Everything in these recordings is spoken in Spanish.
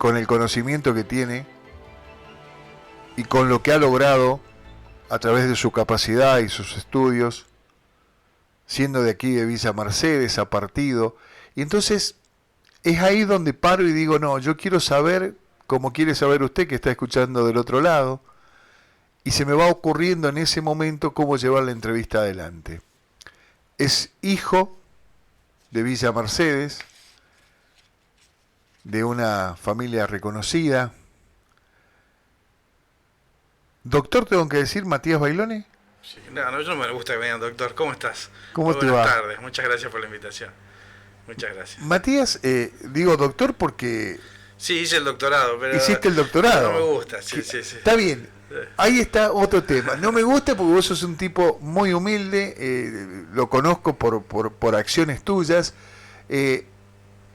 con el conocimiento que tiene y con lo que ha logrado a través de su capacidad y sus estudios, siendo de aquí de Villa Mercedes, a partido. Y entonces es ahí donde paro y digo, no, yo quiero saber, como quiere saber usted que está escuchando del otro lado, y se me va ocurriendo en ese momento cómo llevar la entrevista adelante. Es hijo de Villa Mercedes, de una familia reconocida. Doctor, tengo que decir, Matías Bailone. Sí, no, yo no me gusta que me digan doctor. ¿Cómo estás? ¿Cómo te va? Buenas tardes, muchas gracias por la invitación. Muchas gracias. Matías, digo doctor porque... Sí, hice el doctorado, pero... Hiciste el doctorado. No me gusta, sí. Está bien. Ahí está otro tema. No me gusta porque vos sos un tipo muy humilde, lo conozco por acciones tuyas,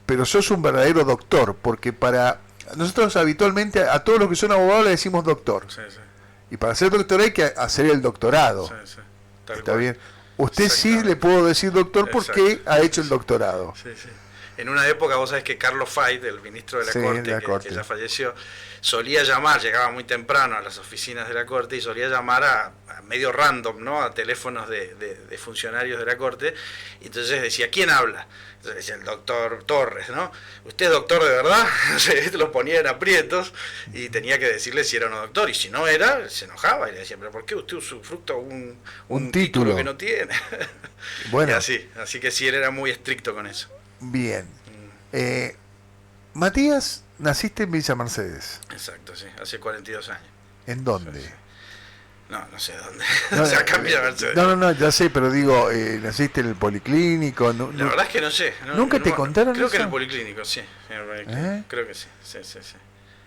pero sos un verdadero doctor, porque para nosotros habitualmente a todos los que son abogados le decimos doctor. Sí. Y para ser doctor hay que hacer el doctorado. Sí. Está bien. Usted sí le puedo decir doctor porque Exacto. ha hecho el doctorado. Sí. En una época, vos sabés que Carlos Fait, el ministro de la Corte, que ya falleció, solía llamar, llegaba muy temprano a las oficinas de la Corte y solía llamar a medio random, ¿no? A teléfonos de funcionarios de la Corte, y entonces decía, ¿quién habla? Entonces decía el doctor Torres, ¿no? ¿Usted es doctor de verdad? Lo ponía en aprietos y tenía que decirle si era o no doctor, y si no era, se enojaba y le decía, ¿pero por qué usted usufructa un título que no tiene? Bueno. Y así que sí, él era muy estricto con eso. Bien. Matías, naciste en Villa Mercedes. Exacto, sí, hace 42 años. ¿En dónde? Sí. No sé dónde. O sea, acá en Villa Mercedes. No, ya sé, pero digo, naciste en el Policlínico. La verdad es que no sé. ¿Nunca te contaron Creo eso? que en el Policlínico, sí. Creo que sí.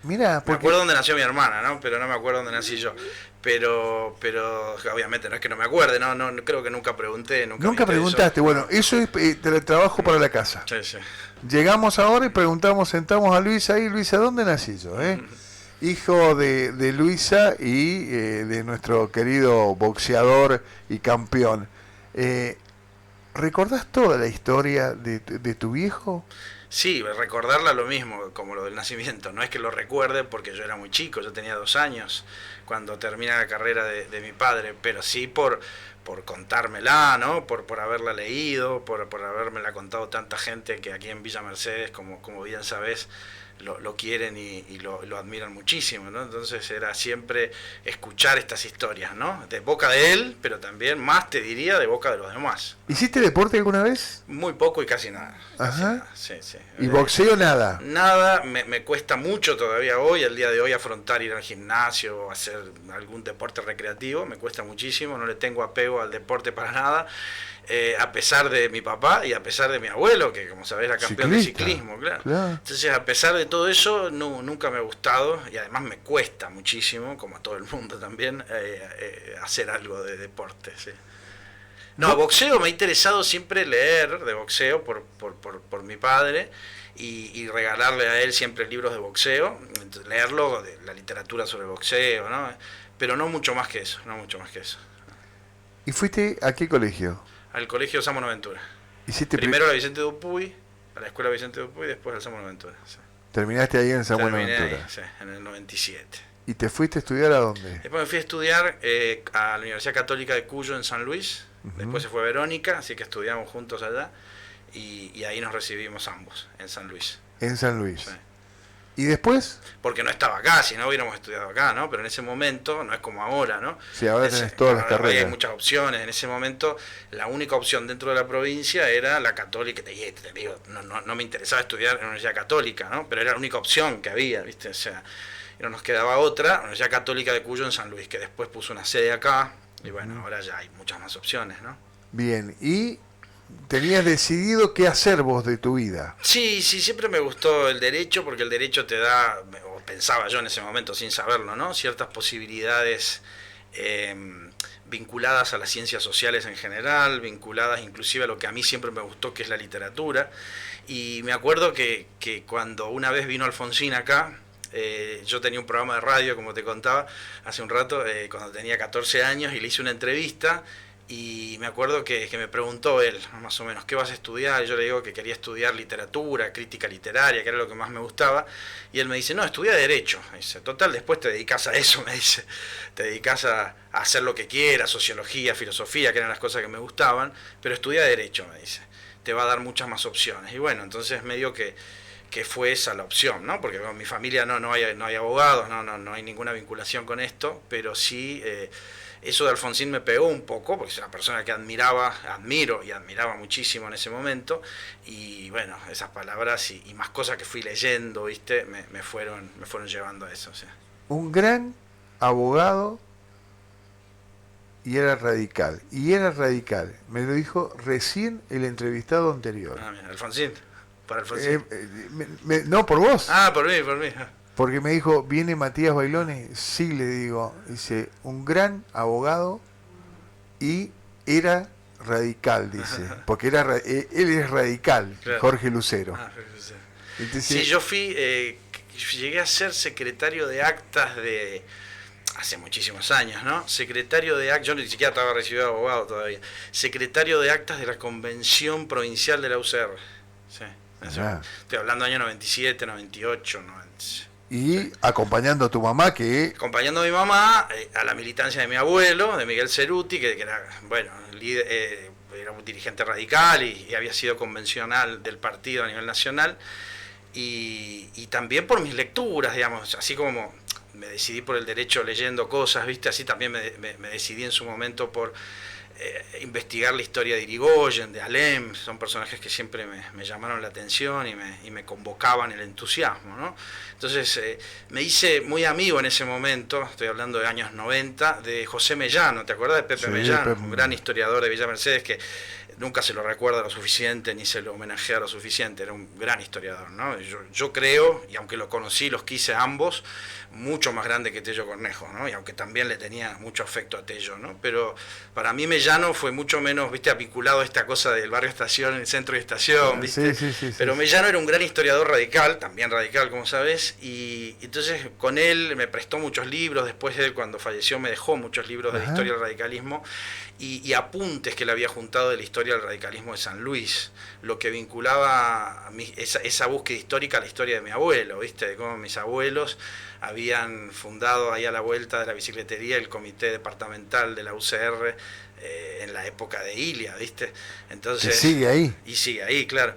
Mira, me acuerdo dónde nació mi hermana, ¿no? Pero no me acuerdo dónde nací yo. Pero obviamente no es que no me acuerde, no creo que nunca pregunté. Nunca preguntaste, bueno, eso es trabajo para la casa. Sí. Llegamos ahora y preguntamos, sentamos a Luisa ahí, Luisa, ¿dónde nací yo? Hijo de Luisa y de nuestro querido boxeador y campeón. ¿Recordás toda la historia de tu viejo? Sí, recordarla lo mismo, como lo del nacimiento. No es que lo recuerde porque yo era muy chico, yo tenía 2 años cuando termina la carrera de mi padre, pero sí por contármela, ¿no? Por haberla leído, por habérmela contado tanta gente que aquí en Villa Mercedes, como bien sabés, lo quieren y lo admiran muchísimo, ¿no? Entonces era siempre escuchar estas historias, ¿no? De boca de él, pero también más te diría de boca de los demás. ¿Hiciste deporte alguna vez? Muy poco y casi nada. Ajá. Sí. ¿Y boxeo nada? Nada, me cuesta mucho todavía hoy, al día de hoy, afrontar ir al gimnasio o hacer algún deporte recreativo, me cuesta muchísimo, no le tengo apego al deporte para nada. A pesar de mi papá y a pesar de mi abuelo, que como sabés era campeón de ciclismo, claro. Entonces, a pesar de todo eso, nunca me ha gustado y además me cuesta muchísimo, como a todo el mundo también, hacer algo de deporte. ¿Sí? No, boxeo me ha interesado siempre leer de boxeo por mi padre y regalarle a él siempre libros de boxeo, leerlo de la literatura sobre boxeo, ¿no? Pero no mucho más que eso. ¿Y fuiste a qué colegio? Al colegio Samo Noventura. Primero a la Vicente Dupuy, a la escuela Vicente Dupuy, y después al Samo Noventura. Sí. ¿Terminaste ahí en Samo Noventura? Ahí, sí, en el 97. ¿Y te fuiste a estudiar a dónde? Después me fui a estudiar a la Universidad Católica de Cuyo en San Luis. Después se fue Verónica, así que estudiamos juntos allá. Y ahí nos recibimos ambos, en San Luis. En San Luis. Sí. ¿Y después? Porque no estaba acá, si no hubiéramos estudiado acá, ¿no? Pero en ese momento, no es como ahora, ¿no? Sí, ahora tenés todas las carreras. Hay muchas opciones. En ese momento, la única opción dentro de la provincia era la católica. Te digo, no me interesaba estudiar en una universidad católica, ¿no? Pero era la única opción que había, ¿viste? O sea, no nos quedaba otra, la Universidad Católica de Cuyo en San Luis, que después puso una sede acá. Y bueno, ahora ya hay muchas más opciones, ¿no? Bien, y tenías decidido qué hacer vos de tu vida. Sí, siempre me gustó el derecho, porque el derecho te da, o pensaba yo en ese momento sin saberlo, ¿no? Ciertas posibilidades vinculadas a las ciencias sociales en general, vinculadas inclusive a lo que a mí siempre me gustó, que es la literatura. Y me acuerdo que cuando una vez vino Alfonsín acá, yo tenía un programa de radio, como te contaba hace un rato, cuando tenía 14 años, y le hice una entrevista. Y me acuerdo que me preguntó él, más o menos, ¿qué vas a estudiar? Y yo le digo que quería estudiar literatura, crítica literaria, que era lo que más me gustaba. Y él me dice, no, estudia Derecho. Me dice, total, después te dedicas a eso, me dice. Te dedicas a hacer lo que quieras, sociología, filosofía, que eran las cosas que me gustaban, pero estudia Derecho, me dice. Te va a dar muchas más opciones. Y bueno, entonces medio que fue esa la opción, ¿no? Porque con mi familia no hay abogados, no hay ninguna vinculación con esto, pero sí... eso de Alfonsín me pegó un poco, porque es una persona que admiro y admiraba muchísimo en ese momento, y bueno, esas palabras y más cosas que fui leyendo, ¿viste? Me fueron llevando a eso. O sea. Un gran abogado y era radical. Y era radical. Me lo dijo recién el entrevistado anterior. Ah, mira, Alfonsín, para Alfonsín. No, por vos. Ah, por mí. Porque me dijo, ¿viene Matías Bailone? Sí, le digo. Dice, un gran abogado y era radical, dice. Porque él es radical, claro. Jorge Lucero. Jorge Lucero. Entonces, sí, yo llegué a ser secretario de actas de... hace muchísimos años, ¿no? Secretario de actas, yo ni siquiera estaba recibido de abogado todavía. Secretario de actas de la Convención Provincial de la UCR. Sí. Estoy hablando año 97, 98, 96. Y acompañando a tu mamá, que... Acompañando a mi mamá, a la militancia de mi abuelo, de Miguel Ceruti, que era, bueno, era un dirigente radical y había sido convencional del partido a nivel nacional. Y también por mis lecturas, digamos, así como me decidí por el derecho leyendo cosas, ¿viste? Así también me decidí en su momento por... investigar la historia de Irigoyen, de Alem, son personajes que siempre me llamaron la atención y me convocaban el entusiasmo, ¿no? Entonces me hice muy amigo en ese momento, estoy hablando de años 90, de José Mellano, ¿te acuerdas de Pepe Mellano? Un gran historiador de Villa Mercedes que nunca se lo recuerda lo suficiente ni se lo homenajea lo suficiente, era un gran historiador, ¿no? Yo creo, y aunque lo conocí, los quise ambos, mucho más grande que Tello Cornejo, ¿no? Y aunque también le tenía mucho afecto a Tello, ¿no? Pero para mí Mellano fue mucho menos, ¿viste? Vinculado a esta cosa del barrio estación, el centro de estación, ¿viste? Sí, pero Mellano era un gran historiador radical, también radical, como sabes, y entonces con él me prestó muchos libros, después de él cuando falleció me dejó muchos libros de la historia del radicalismo y apuntes que le había juntado de la historia del radicalismo de San Luis, lo que vinculaba a esa búsqueda histórica a la historia de mi abuelo, ¿viste? De cómo mis abuelos habían fundado ahí a la vuelta de la bicicletería el comité departamental de la UCR en la época de Ilia, ¿viste? Entonces, ¿sigue ahí? Y sigue ahí, claro.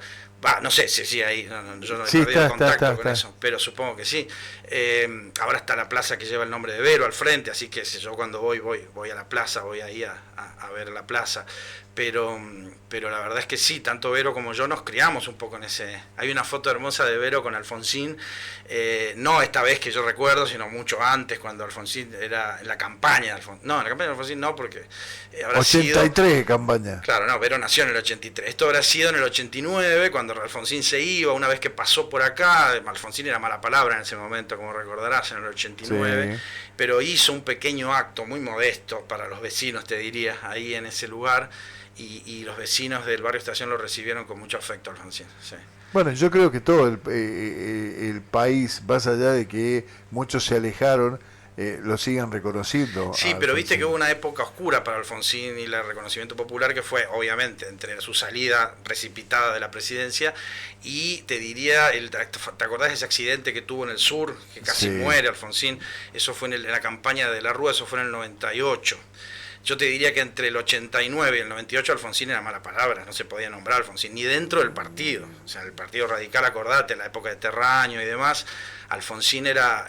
No sé si sigue ahí, yo no he perdido contacto con eso, pero supongo que sí. Ahora está la plaza que lleva el nombre de Vero al frente, así que si yo cuando voy a la plaza, voy ahí a ver la plaza. Pero la verdad es que sí, tanto Vero como yo nos criamos un poco en ese... Hay una foto hermosa de Vero con Alfonsín, no esta vez que yo recuerdo, sino mucho antes, cuando Alfonsín era en la campaña de Alfonsín. No, en la campaña de Alfonsín no, porque habrá 83 sido... campaña. Claro, no, Vero nació en el 83. Esto habrá sido en el 89, cuando Alfonsín se iba, una vez que pasó por acá. Alfonsín era mala palabra en ese momento, como recordarás, en el 89, sí. Pero hizo un pequeño acto muy modesto para los vecinos, te diría, ahí en ese lugar. Y los vecinos del barrio Estación lo recibieron con mucho afecto, Alfonsín. Sí. Bueno, yo creo que todo el país, más allá de que muchos se alejaron, lo sigan reconociendo. Sí, pero viste que hubo una época oscura para Alfonsín y el reconocimiento popular, que fue, obviamente, entre su salida precipitada de la presidencia y, te diría, ¿te acordás de ese accidente que tuvo en el sur? Que casi muere Alfonsín. Eso fue en la campaña de la Rúa, eso fue en el 98. Yo te diría que entre el 89 y el 98 Alfonsín era mala palabra, no se podía nombrar Alfonsín, ni dentro del partido. O sea, el Partido Radical, acordate, en la época de Terraño y demás, Alfonsín era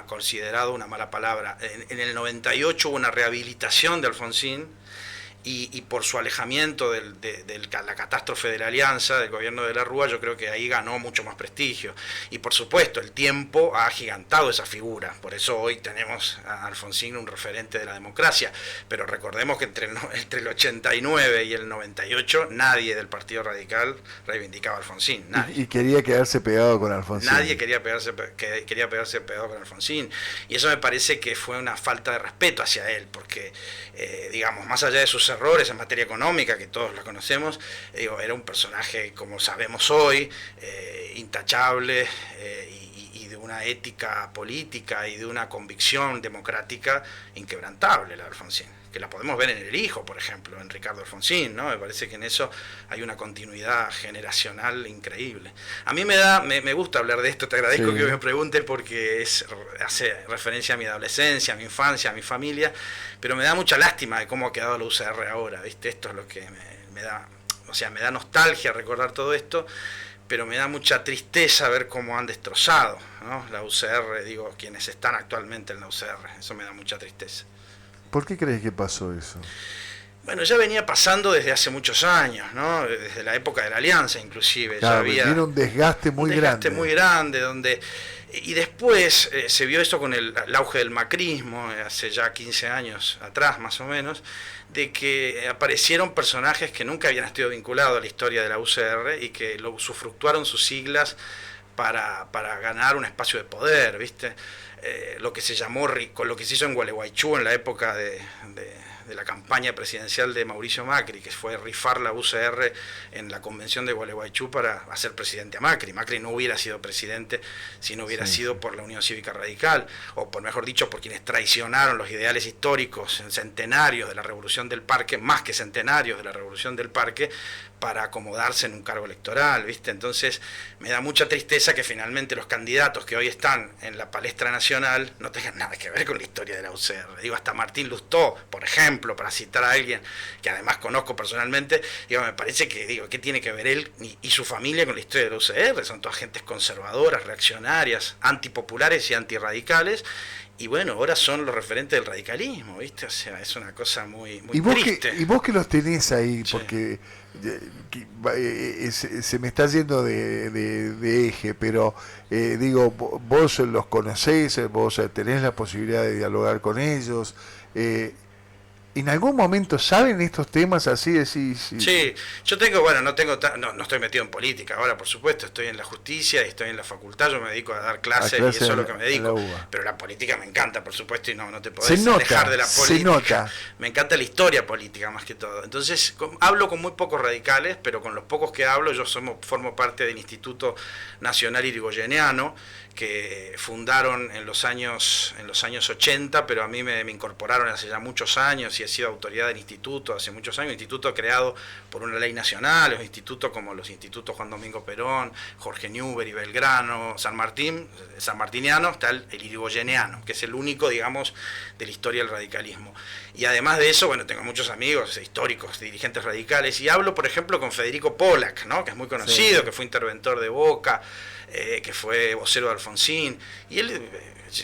considerado una mala palabra. En el 98 hubo una rehabilitación de Alfonsín y por su alejamiento de la catástrofe de la Alianza, del gobierno de la Rúa, yo creo que ahí ganó mucho más prestigio. Y por supuesto, el tiempo ha agigantado esa figura, por eso hoy tenemos a Alfonsín un referente de la democracia, pero recordemos que entre el 89 y el 98 nadie del Partido Radical reivindicaba a Alfonsín, nadie. Y quería quedarse pegado con Alfonsín. Nadie quería pegarse pegado con Alfonsín, y eso me parece que fue una falta de respeto hacia él, porque, digamos, más allá de sus errores en materia económica, que todos la conocemos, era un personaje, como sabemos hoy, intachable y de una ética política y de una convicción democrática inquebrantable, la de Alfonsín. que la podemos ver en el hijo, por ejemplo, en Ricardo Alfonsín, ¿no? Me parece que en eso hay una continuidad generacional increíble. A mí me gusta hablar de esto, te agradezco que me preguntes porque hace referencia a mi adolescencia, a mi infancia, a mi familia, pero me da mucha lástima de cómo ha quedado la UCR ahora, ¿viste? Esto es lo que me da, o sea, me da nostalgia recordar todo esto, pero me da mucha tristeza ver cómo han destrozado, ¿no? La UCR, digo, quienes están actualmente en la UCR, eso me da mucha tristeza. ¿Por qué crees que pasó eso? Bueno, ya venía pasando desde hace muchos años, ¿no? Desde la época de la Alianza, inclusive. Claro, ya había tiene un desgaste muy grande. Muy grande, donde... Y después se vio esto con el auge del macrismo, hace ya 15 años atrás más o menos, de que aparecieron personajes que nunca habían estado vinculados a la historia de la UCR y que lo usufructuaron sus siglas para ganar un espacio de poder, ¿viste? Lo que se llamó, con lo que se hizo en Gualeguaychú en la época de la campaña presidencial de Mauricio Macri, que fue rifar la UCR en la convención de Gualeguaychú para hacer presidente a Macri. Macri no hubiera sido presidente si no hubiera sido por la Unión Cívica Radical, o por mejor dicho, por quienes traicionaron los ideales históricos en centenarios de la Revolución del Parque, más que centenarios de la Revolución del Parque, para acomodarse en un cargo electoral, ¿viste? Entonces me da mucha tristeza que finalmente los candidatos que hoy están en la palestra nacional no tengan nada que ver con la historia de la UCR. Digo, hasta Martín Lustó, por ejemplo, para citar a alguien que además conozco personalmente, digo, me parece que, digo, ¿qué tiene que ver él y su familia con la historia de la UCR? Son todas gentes conservadoras, reaccionarias, antipopulares y antirradicales. Y bueno, ahora son los referentes del radicalismo, ¿viste? O sea, es una cosa muy triste. Y vos que los tenés ahí, porque se me está yendo de eje, pero digo, vos los conocés, vos tenés la posibilidad de dialogar con ellos. ¿En algún momento saben estos temas así? Sí, yo tengo, bueno, no estoy metido en política ahora, por supuesto, estoy en la justicia y estoy en la facultad, yo me dedico a dar clases y eso es lo que me dedico, pero la política me encanta, por supuesto, y no te podés alejar de la política. Se nota. Me encanta la historia política más que todo. Entonces, hablo con muy pocos radicales, pero con los pocos que hablo, yo formo parte del Instituto Nacional Irigoyeniano, que fundaron en los años 80, pero a mí me incorporaron hace ya muchos años y he sido autoridad del instituto hace muchos años, un instituto creado por una ley nacional, los institutos como los institutos Juan Domingo Perón, Jorge Newbery, Belgrano, San Martiniano, está el irigoyeniano, que es el único, digamos, de la historia del radicalismo. Y además de eso, bueno, tengo muchos amigos históricos, dirigentes radicales, y hablo, por ejemplo, con Federico Pollack, ¿no? Que es muy conocido, que fue interventor de Boca, que fue vocero de Alfonsín, y él,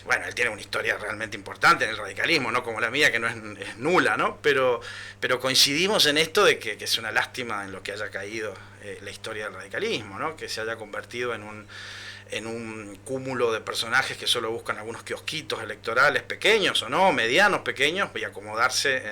bueno, él tiene una historia realmente importante en el radicalismo, no como la mía, que no es nula, ¿no? Pero coincidimos en esto de que es una lástima en lo que haya caído la historia del radicalismo, ¿no? Que se haya convertido en un cúmulo de personajes que solo buscan algunos kiosquitos electorales pequeños o no, medianos, pequeños, y acomodarse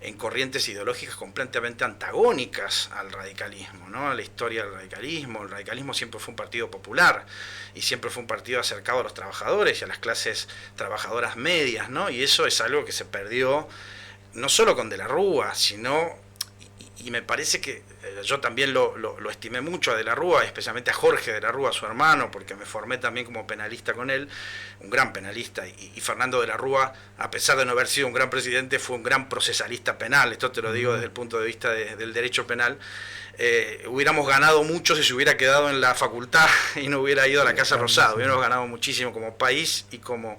en corrientes ideológicas completamente antagónicas al radicalismo, ¿no? A la historia del radicalismo. El radicalismo siempre fue un partido popular y siempre fue un partido acercado a los trabajadores y a las clases trabajadoras medias, ¿no? Y eso es algo que se perdió no solo con De la Rúa, sino... Y me parece que yo también lo estimé mucho a De la Rúa, especialmente a Jorge De la Rúa, su hermano, porque me formé también como penalista con él, un gran penalista. Y Fernando De la Rúa, a pesar de no haber sido un gran presidente, fue un gran procesalista penal. Esto te lo digo desde el punto de vista del derecho penal. Hubiéramos ganado mucho si se hubiera quedado en la facultad y no hubiera ido a la Casa Rosada. Hubiéramos ganado muchísimo como país y como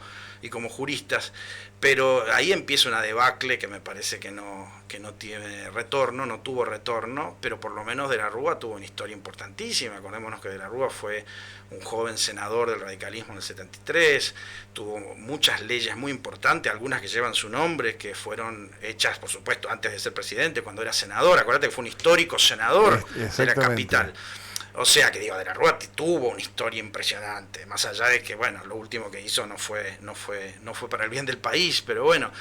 juristas. Pero ahí empieza una debacle que me parece que no tiene retorno, no tuvo retorno, pero por lo menos De la Rúa tuvo una historia importantísima. Acordémonos que De la Rúa fue un joven senador del radicalismo en el 73, tuvo muchas leyes muy importantes, algunas que llevan su nombre, que fueron hechas, por supuesto, antes de ser presidente, cuando era senador. Acuérdate que fue un histórico senador de la capital. O sea que digo, De la Rúa tuvo una historia impresionante, más allá de que, bueno, lo último que hizo no fue para el bien del país, pero bueno,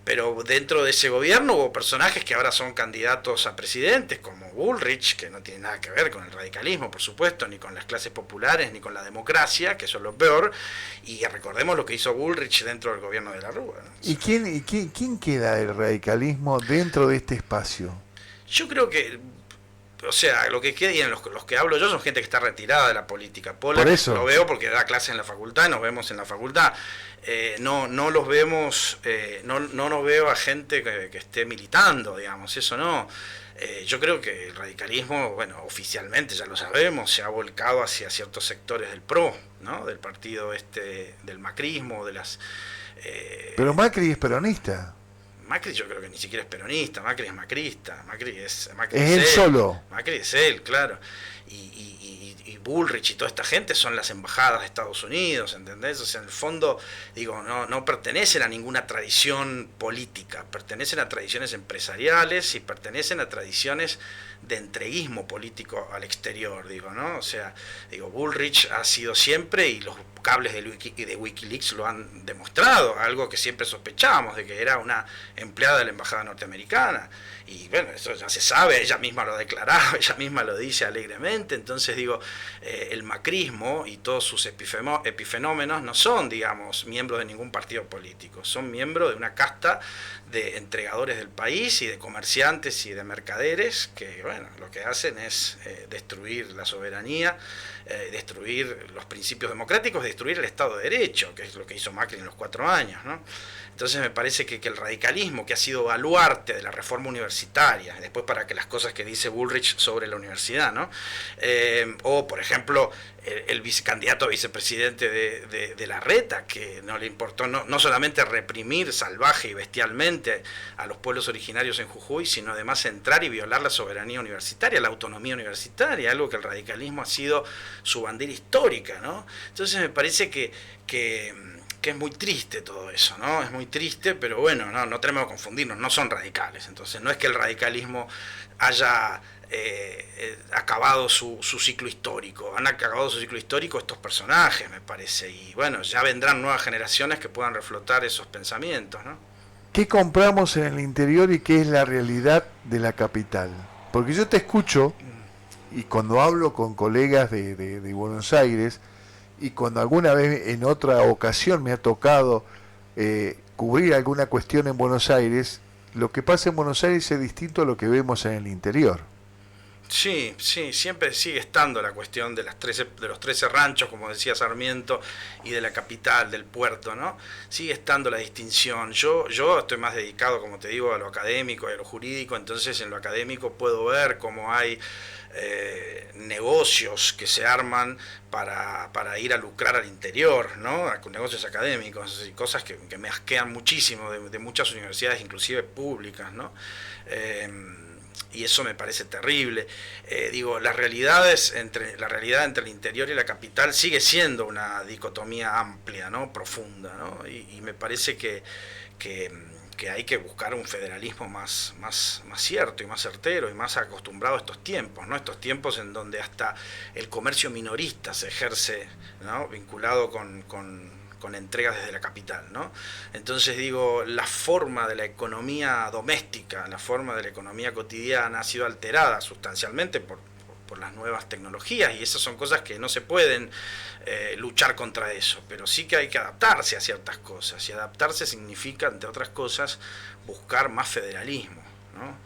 pero dentro de ese gobierno hubo personajes que ahora son candidatos a presidentes, como Bullrich, que no tiene nada que ver con el radicalismo, por supuesto, ni con las clases populares, ni con la democracia, que eso es lo peor, y recordemos lo que hizo Bullrich dentro del gobierno de De la Rúa, ¿no? ¿Y quién queda del radicalismo dentro de este espacio? Yo creo que o sea, lo que queda, y en los que hablo yo son gente que está retirada de la política. Pollack Por eso. lo veo porque da clases en la facultad, nos vemos en la facultad. No los vemos, no nos veo a gente que esté militando, digamos, eso no. Yo creo que el radicalismo, bueno, oficialmente ya lo sabemos, se ha volcado hacia ciertos sectores del PRO, ¿no? Del partido del macrismo, de las... Pero Macri es peronista. Macri yo creo que ni siquiera es peronista, Macri es macrista, Macri Es es él solo. Macri es él, claro. Y Bullrich y toda esta gente son las embajadas de Estados Unidos, ¿entendés? O sea, en el fondo, digo, no pertenecen a ninguna tradición política, pertenecen a tradiciones empresariales y pertenecen a tradiciones de entreguismo político al exterior, digo, ¿no? O sea, digo, Bullrich ha sido siempre, y los cables de Wikileaks lo han demostrado, algo que siempre sospechábamos, de que era una empleada de la embajada norteamericana. Y bueno, eso ya se sabe, ella misma lo ha declarado, ella misma lo dice alegremente. Entonces digo, el macrismo y todos sus epifenómenos no son, digamos, miembros de ningún partido político, son miembros de una casta de entregadores del país y de comerciantes y de mercaderes que, bueno, lo que hacen es destruir la soberanía, destruir los principios democráticos, destruir el Estado de Derecho, que es lo que hizo Macri en los 4 años, ¿no? Entonces me parece que el radicalismo, que ha sido baluarte de la reforma universitaria, después para que las cosas que dice Bullrich sobre la universidad, ¿no? O, por ejemplo, el vicecandidato a vicepresidente de Larreta, que no le importó no solamente reprimir salvaje y bestialmente a los pueblos originarios en Jujuy, sino además entrar y violar la soberanía universitaria, la autonomía universitaria, algo que el radicalismo ha sido su bandera histórica, ¿no? Entonces me parece que es muy triste todo eso, ¿no? Es muy triste, pero bueno, no tenemos que confundirnos, no son radicales. Entonces no es que el radicalismo haya acabado su ciclo histórico. Han acabado su ciclo histórico estos personajes, me parece. Y bueno, ya vendrán nuevas generaciones que puedan reflotar esos pensamientos, ¿no? ¿Qué compramos en el interior y qué es la realidad de la capital? Porque yo te escucho y cuando hablo con colegas de Buenos Aires, y cuando alguna vez en otra ocasión me ha tocado cubrir alguna cuestión en Buenos Aires, lo que pasa en Buenos Aires es distinto a lo que vemos en el interior. Sí, siempre sigue estando la cuestión de los 13 ranchos, como decía Sarmiento, y de la capital, del puerto, ¿no? Sigue estando la distinción. Yo estoy más dedicado, como te digo, a lo académico y a lo jurídico, entonces en lo académico puedo ver cómo hay negocios que se arman para ir a lucrar al interior, ¿no? Con negocios académicos y cosas que me asquean muchísimo de muchas universidades, inclusive públicas, ¿no? Y eso me parece terrible. Digo, la realidad entre el interior y la capital sigue siendo una dicotomía amplia, ¿no? Profunda, ¿no? Y me parece que hay que buscar un federalismo más cierto y más certero y más acostumbrado a estos tiempos, ¿no? Estos tiempos en donde hasta el comercio minorista se ejerce, ¿no? Vinculado con entregas desde la capital, ¿no? Entonces digo, la forma de la economía doméstica, la forma de la economía cotidiana ha sido alterada sustancialmente por las nuevas tecnologías, y esas son cosas que no se pueden luchar contra eso, pero sí que hay que adaptarse a ciertas cosas, y adaptarse significa, entre otras cosas, buscar más federalismo, ¿no?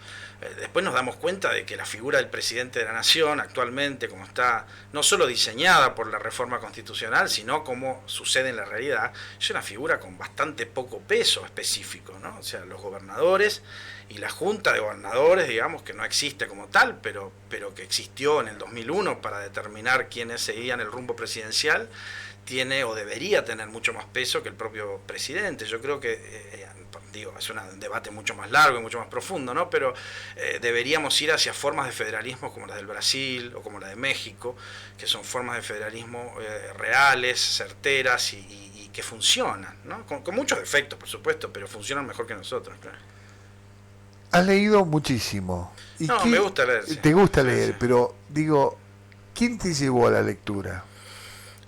Después nos damos cuenta de que la figura del presidente de la nación actualmente, como está no solo diseñada por la reforma constitucional, sino como sucede en la realidad, es una figura con bastante poco peso específico, ¿no? O sea, los gobernadores y la junta de gobernadores, digamos, que no existe como tal, pero que existió en el 2001 para determinar quiénes seguían el rumbo presidencial, tiene o debería tener mucho más peso que el propio presidente. Yo creo que, es un debate mucho más largo y mucho más profundo, ¿no? Pero deberíamos ir hacia formas de federalismo como las del Brasil o como la de México, que son formas de federalismo reales, certeras y que funcionan, ¿no? Con muchos defectos, por supuesto, pero funcionan mejor que nosotros, claro. Has leído muchísimo. ¿Y no, me gusta leer. Sí. Te gusta leer, sí. Pero digo, ¿quién te llevó a la lectura?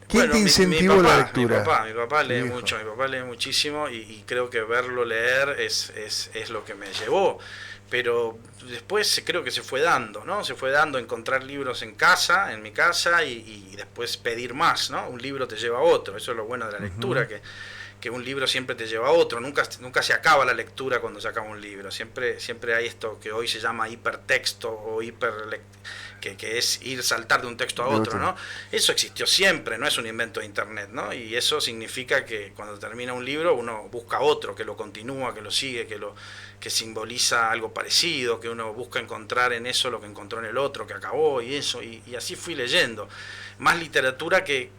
¿Quién te incentivó la lectura? Mi papá lee mucho, mi papá lee muchísimo y creo que verlo leer es lo que me llevó. Pero después creo que se fue dando, ¿no? Se fue dando encontrar libros en mi casa y después pedir más, ¿no? Un libro te lleva a otro, eso es lo bueno de la lectura, que un libro siempre te lleva a otro, nunca se acaba la lectura cuando se acaba un libro, siempre hay esto que hoy se llama hipertexto o que es saltar de un texto a otro, ¿no? Eso existió siempre, no es un invento de internet, ¿no? Y eso significa que cuando termina un libro uno busca otro, que lo continúa, que lo sigue, que simboliza algo parecido, que uno busca encontrar en eso lo que encontró en el otro, que acabó y eso, y así fui leyendo. Más literatura que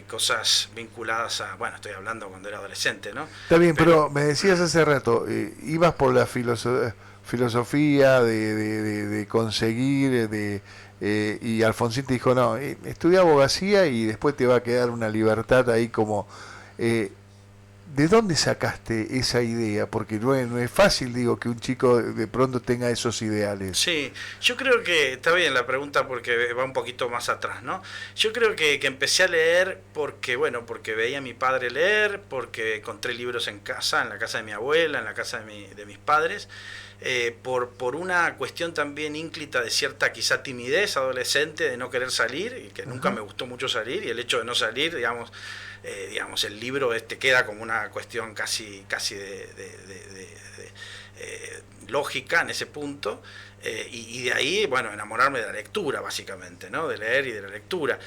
cosas vinculadas a, bueno, estoy hablando cuando era adolescente, ¿no? Está bien, pero me decías hace rato, ibas por la filosofía de conseguir, y Alfonsín te dijo, no, estudia abogacía y después te va a quedar una libertad ahí como... ¿De dónde sacaste esa idea? Porque no es fácil, digo, que un chico de pronto tenga esos ideales. Sí, yo creo que está bien la pregunta porque va un poquito más atrás, ¿no? Yo creo que empecé a leer porque veía a mi padre leer, porque encontré libros en la casa de mi abuela, en la casa de mis padres, por una cuestión también ínclita de cierta quizá timidez adolescente, de no querer salir, y que nunca me gustó mucho salir, y el hecho de no salir, digamos, el libro queda como una cuestión casi lógica en ese punto, y de ahí, bueno, enamorarme de la lectura, básicamente, ¿no? De leer y de la lectura.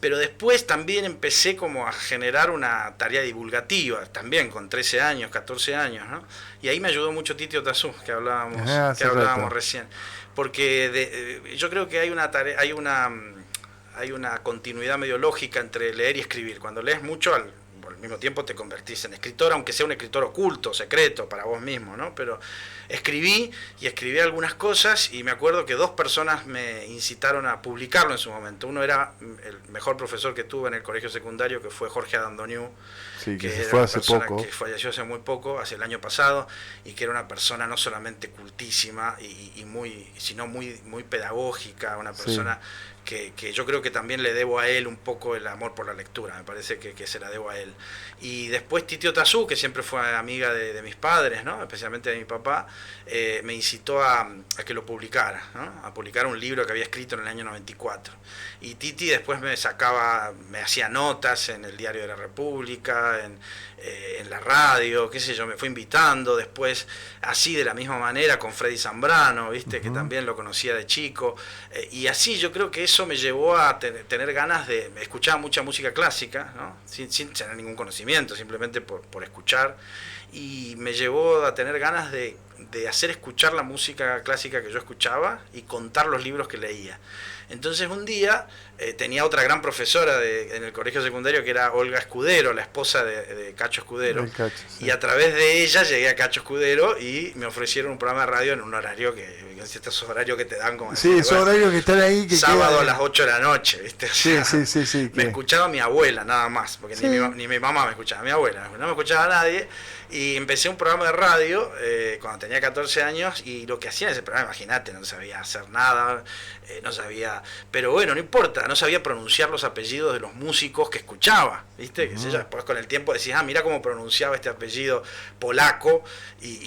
Pero después también empecé como a generar una tarea divulgativa, también con 13 años, 14 años, ¿no? Y ahí me ayudó mucho Titio Tazú, que hablábamos recién. Porque yo creo que hay una continuidad medio lógica entre leer y escribir. Cuando lees mucho, al mismo tiempo te convertís en escritor, aunque sea un escritor oculto, secreto, para vos mismo, ¿no? Pero escribí algunas cosas, y me acuerdo que 2 personas me incitaron a publicarlo en su momento. Uno era el mejor profesor que tuve en el colegio secundario, que fue Jorge Adandoniu, sí, que se fue hace poco, que falleció hace muy poco, hace el año pasado, y que era una persona no solamente cultísima sino muy pedagógica, una persona que yo creo que también le debo a él un poco el amor por la lectura, me parece que se la debo a él. Y después Titio Tazú, que siempre fue amiga de mis padres, ¿no? Especialmente de mi papá, me incitó a que lo publicara, ¿no? A publicar un libro que había escrito en el año 94. Y Titi después me hacía notas en el Diario de la República, en la radio, qué sé yo, me fue invitando después, así de la misma manera, con Freddy Zambrano, ¿viste? Que también lo conocía de chico, y así yo creo que eso me llevó a tener ganas de escuchar mucha música clásica, ¿no? Sin tener ningún conocimiento, simplemente por escuchar, y me llevó a tener ganas de hacer escuchar la música clásica que yo escuchaba y contar los libros que leía. Entonces un día tenía otra gran profesora en el colegio secundario, que era Olga Escudero, la esposa de Cacho Escudero, y a través de ella llegué a Cacho Escudero y me ofrecieron un programa de radio en un horario estos horarios que te dan como esos horarios que están ahí, que sábado a las 8 de la noche, ¿viste? O sea, sí, me escuchaba mi abuela nada más, porque ni mi mamá me escuchaba, mi abuela, no me escuchaba nadie. Y empecé un programa de radio cuando tenía 14 años, y lo que hacía en ese programa, imagínate, no sabía hacer nada, no sabía, pero bueno, no importa, no sabía pronunciar los apellidos de los músicos que escuchaba, ¿viste? Que sé yo, después con el tiempo decías, mira cómo pronunciaba este apellido polaco, y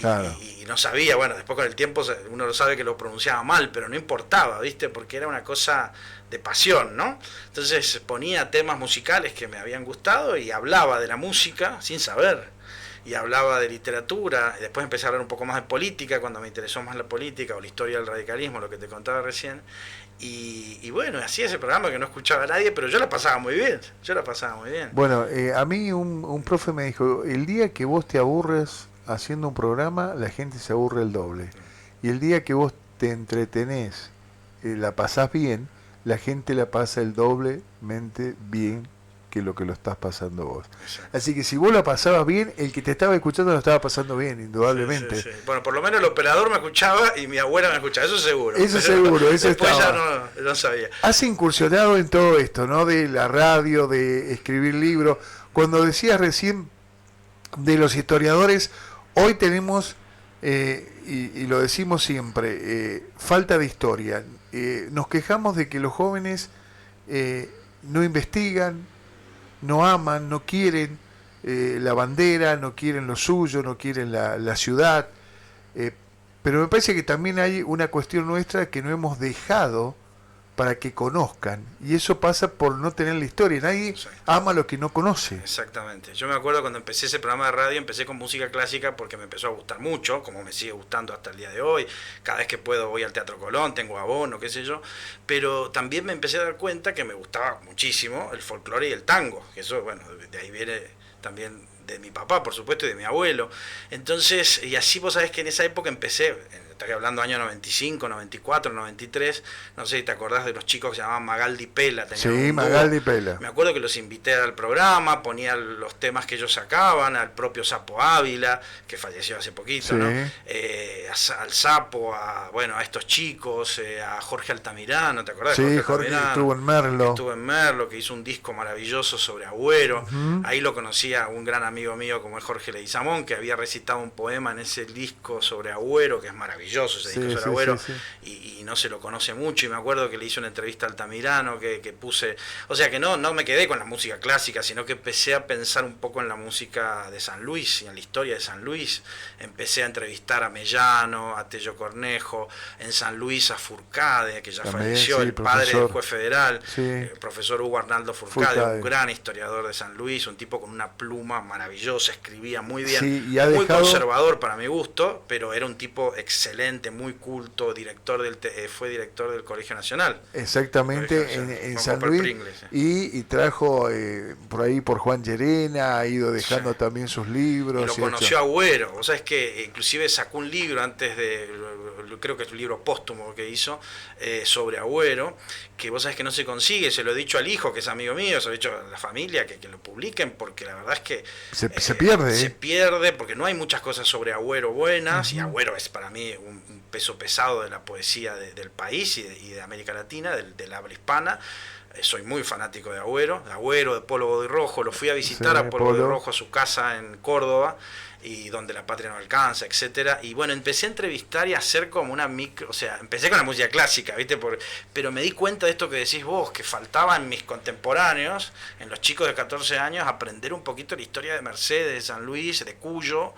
no sabía, bueno, después con el tiempo uno lo sabe que lo pronunciaba mal, pero no importaba, ¿viste? Porque era una cosa de pasión, ¿no? Entonces ponía temas musicales que me habían gustado y hablaba de la música sin saber. Y hablaba de literatura, y después empecé a hablar un poco más de política, cuando me interesó más la política o la historia del radicalismo, lo que te contaba recién. Y bueno, hacía ese programa que no escuchaba a nadie, pero yo la pasaba muy bien, Bueno, a mí un profe me dijo, el día que vos te aburres haciendo un programa, la gente se aburre el doble. Y el día que vos te entretenés, la pasás bien, la gente la pasa el doblemente bien que lo estás pasando vos. Exacto. Así que si vos la pasabas bien, el que te estaba escuchando lo estaba pasando bien, indudablemente. Sí. Bueno, por lo menos el operador me escuchaba y mi abuela me escuchaba, eso seguro. Eso seguro, eso después estaba. Ya no sabía. Has incursionado en todo esto, ¿no? De la radio, de escribir libros. Cuando decías recién de los historiadores, hoy tenemos, y lo decimos siempre, falta de historia. Nos quejamos de que los jóvenes no investigan, no aman, no quieren la bandera, no quieren lo suyo, no quieren la ciudad, pero me parece que también hay una cuestión nuestra que no hemos dejado para que conozcan. Y eso pasa por no tener la historia. Nadie ama lo que no conoce. Exactamente. Yo me acuerdo cuando empecé ese programa de radio, empecé con música clásica porque me empezó a gustar mucho, como me sigue gustando hasta el día de hoy. Cada vez que puedo voy al Teatro Colón, tengo abono, qué sé yo. Pero también me empecé a dar cuenta que me gustaba muchísimo el folclore y el tango. Que eso, bueno, de ahí viene también de mi papá, por supuesto, y de mi abuelo. Entonces, y así vos sabés que en esa época empecé, estoy hablando año 95, 94, 93, no sé si te acordás de los chicos que se llamaban Magaldi Pela. Sí, Magaldi Pela. Me acuerdo que los invité al programa, ponía los temas que ellos sacaban, al propio Sapo Ávila, que falleció hace poquito, sí. ¿no? Al Sapo, a estos chicos, a Jorge Altamirano, ¿te acordás? Sí, Jorge estuvo en Merlo. Estuvo en Merlo, que hizo un disco maravilloso sobre Agüero. Ahí lo conocía un gran amigo mío como es Jorge Leguizamón, que había recitado un poema en ese disco sobre Agüero, que es maravilloso ese disco sobre Agüero, y no se lo conoce mucho. Y me acuerdo que le hice una entrevista a Altamirano, que puse, o sea que no me quedé con la música clásica, sino que empecé a pensar un poco en la música de San Luis y en la historia de San Luis. Empecé a entrevistar a Mellano, a Tello Cornejo, en San Luis a Furcade, que ya también, falleció, el padre del juez federal, el profesor Hugo Arnaldo Furcade, un gran historiador de San Luis, un tipo con una pluma maravillosa, escribía muy bien, muy conservador para mi gusto, pero era un tipo excelente, muy culto, fue director del Colegio Nacional. Exactamente, en San Luis. Pringles, y trajo por ahí por Juan Llerena, ha ido dejando también sus libros. Y lo conoció Agüero, o sea, es que inclusive sacó un libro antes creo que es un libro póstumo que hizo, sobre Agüero, que vos sabés que no se consigue, se lo he dicho al hijo, que es amigo mío, se lo he dicho a la familia, que lo publiquen, porque la verdad es que se pierde. Se pierde, porque no hay muchas cosas sobre Agüero buenas, y Agüero es para mí un peso pesado de la poesía del país y de América Latina, del habla hispana. Soy muy fanático de Agüero, de Polo Bodirrojo. Lo fui a visitar a Polo Bodirrojo, a su casa en Córdoba, y donde la patria no alcanza, etcétera. Y bueno, empecé a entrevistar y a hacer como una micro, o sea, empecé con la música clásica, ¿viste? Pero me di cuenta de esto que decís vos, que faltaba en mis contemporáneos, en los chicos de 14 años, aprender un poquito la historia de Mercedes, de San Luis, de Cuyo,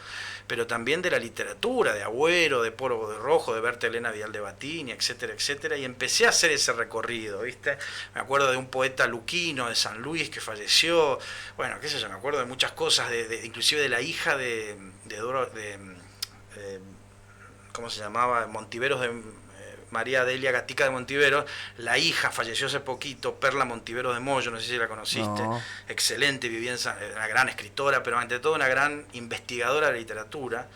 pero también de la literatura, de Agüero, de Polo Bodirrojo, de Berta Elena Vidal de Batini, etcétera, etcétera. Y empecé a hacer ese recorrido, ¿viste? Me acuerdo de un poeta luquino de San Luis que falleció, bueno, qué sé yo, me acuerdo de muchas cosas, inclusive de la hija de ¿cómo se llamaba? Montiveros, de María Delia Gatica de Montiveros, la hija falleció hace poquito, Perla Montiveros de Moyo, no sé si la conociste, excelente, vivía una gran escritora, pero ante todo una gran investigadora de literatura,